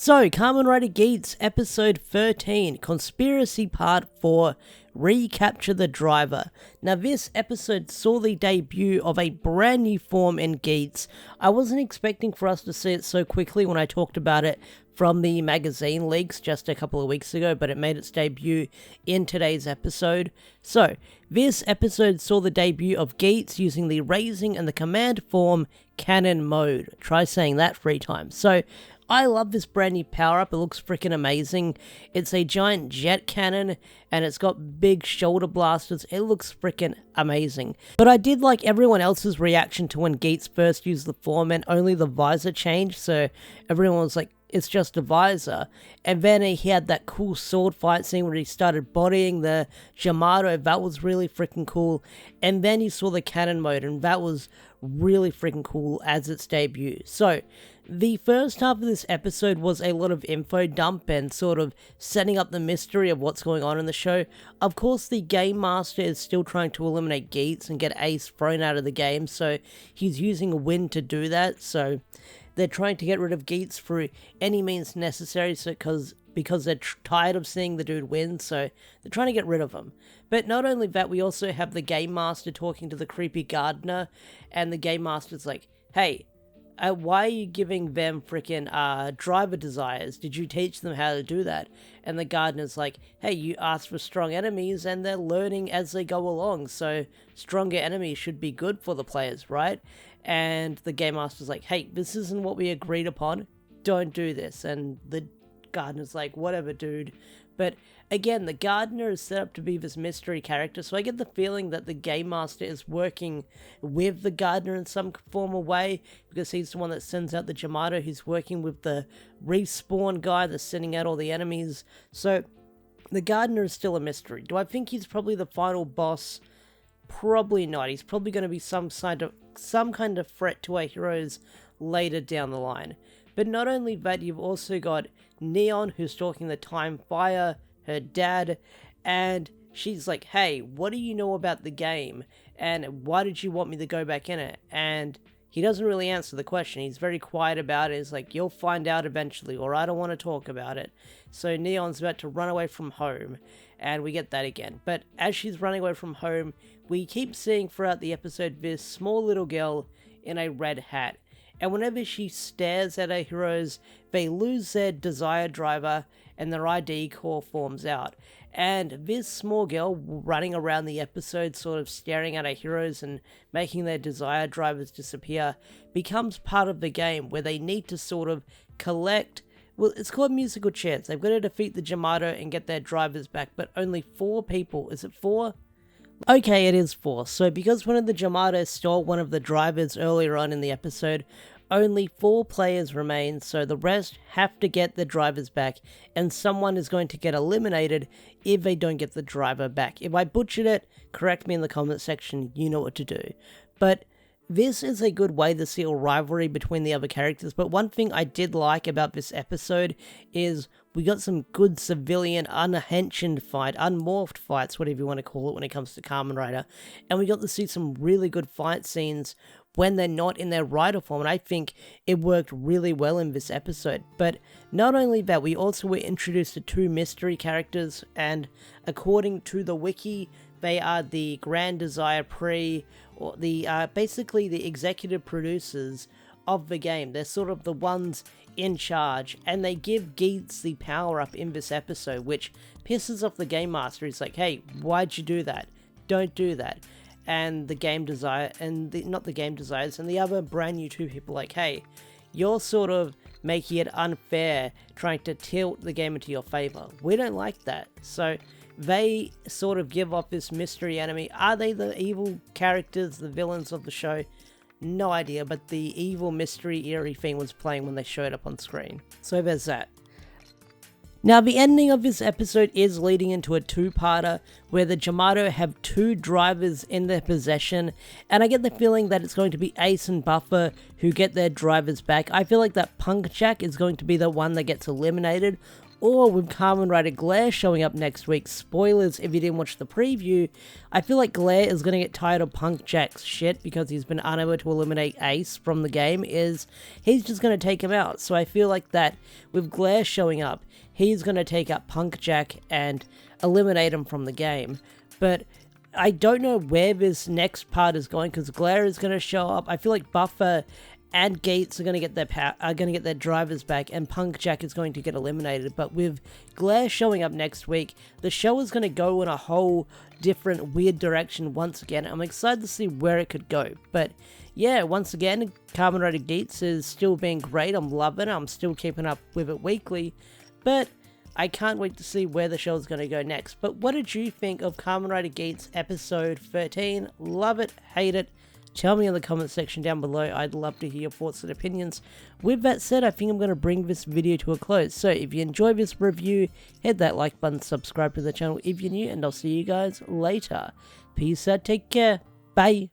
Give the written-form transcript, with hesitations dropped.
So, Kamen Rider Geats, Episode 13, Conspiracy Part 4, Recapture the Driver. Now, this episode saw the debut of a brand new form in Geats. I wasn't expecting for us to see it so quickly when I talked about it from the magazine leaks just a couple of weeks ago, but it made its debut in today's episode. So, this episode saw the debut of Geats using the raising and the command form cannon mode. Try saying that 3 times. So, I love this brand new power-up, it looks freaking amazing. It's a giant jet cannon, and it's got big shoulder blasters, it looks freaking amazing. But I did like everyone else's reaction to when Geats first used the form and only the visor changed, so everyone was like, it's just a visor. And then he had that cool sword fight scene where he started bodying the Yamato, that was really freaking cool. And then you saw the cannon mode, and that was really freaking cool as its debut. So, the first half of this episode was a lot of info dump and sort of setting up the mystery of what's going on in the show. Of course, the Game Master is still trying to eliminate Geats and get Ace thrown out of the game, so he's using Wind to do that, so they're trying to get rid of Geats through any means necessary because they're tired of seeing the dude win, so they're trying to get rid of him. But not only that, we also have the Game Master talking to the creepy gardener, and the Game Master's like, hey, why are you giving them freaking driver desires? Did you teach them how to do that? And the gardener's like, hey, you asked for strong enemies and they're learning as they go along, so stronger enemies should be good for the players, right? And the Game Master's like, hey, this isn't what we agreed upon, don't do this. And the gardener's like, whatever, dude. But again, the gardener is set up to be this mystery character, so I get the feeling that the Game Master is working with the gardener in some form or way, because he's the one that sends out the Yamato, he's working with the respawn guy that's sending out all the enemies. So the gardener is still a mystery. Do I think he's probably the final boss? Probably not. He's probably going to be some kind of threat to our heroes later down the line. But not only that, you've also got Neon, who's talking to Time Fire, her dad, and she's like, hey, what do you know about the game? And why did you want me to go back in it? And he doesn't really answer the question. He's very quiet about it. He's like, you'll find out eventually, or I don't want to talk about it. So Neon's about to run away from home, and we get that again. But as she's running away from home, we keep seeing throughout the episode this small little girl in a red hat. And whenever she stares at her heroes, they lose their desire driver and their ID core forms out. And this small girl running around the episode sort of staring at her heroes and making their desire drivers disappear becomes part of the game where they need to sort of collect, well, it's called musical chairs. They've got to defeat the Yamato and get their drivers back, but only 4 people. Is it 4? Okay, it is 4. So because one of the Yamato stole one of the drivers earlier on in the episode, only 4 players remain, so the rest have to get the drivers back, and someone is going to get eliminated if they don't get the driver back. If I butchered it, correct me in the comment section, you know what to do. But this is a good way to see a rivalry between the other characters, but one thing I did like about this episode is we got some good civilian, unhensioned fight, unmorphed fights, whatever you want to call it when it comes to Kamen Rider, and we got to see some really good fight scenes when they're not in their rider form, and I think it worked really well in this episode. But not only that, we also were introduced to 2 mystery characters, and according to the wiki, they are the Grand Desire Pre, or the basically the executive producers of the game. They're sort of the ones in charge, and they give Geats the power-up in this episode, which pisses off the Game Master. He's like, hey, why'd you do that? Don't do that. And the Game Desire, and not the Game Desires, and the other brand new 2 people like, hey, you're sort of making it unfair, trying to tilt the game into your favor. We don't like that. So they sort of give off this mystery enemy. Are they the evil characters, the villains of the show? No idea, but the evil mystery eerie thing was playing when they showed up on screen. So there's that. Now, the ending of this episode is leading into a 2-parter, where the Jamato have 2 drivers in their possession, and I get the feeling that it's going to be Ace and Buffer who get their drivers back. I feel like that Punk Jack is going to be the one that gets eliminated, or with Kamen Rider Glare showing up next week. Spoilers if you didn't watch the preview. I feel like Glare is going to get tired of Punk Jack's shit because he's been unable to eliminate Ace from the game. He's just going to take him out. So I feel like that with Glare showing up, he's going to take out Punk Jack and eliminate him from the game. But I don't know where this next part is going because Glare is going to show up. I feel like Buffer and Gates are going to get their drivers back, and Punk Jack is going to get eliminated. But with Glare showing up next week, the show is going to go in a whole different weird direction once again. I'm excited to see where it could go. But yeah, once again, Kamen Rider Gates is still being great. I'm loving it. I'm still keeping up with it weekly. But I can't wait to see where the show is going to go next. But what did you think of Kamen Rider Gates episode 13? Love it, hate it? Tell me in the comment section down below. I'd love to hear your thoughts and opinions. With that said, I think I'm going to bring this video to a close. So if you enjoyed this review, hit that like button, subscribe to the channel if you're new, and I'll see you guys later. Peace out, take care, bye.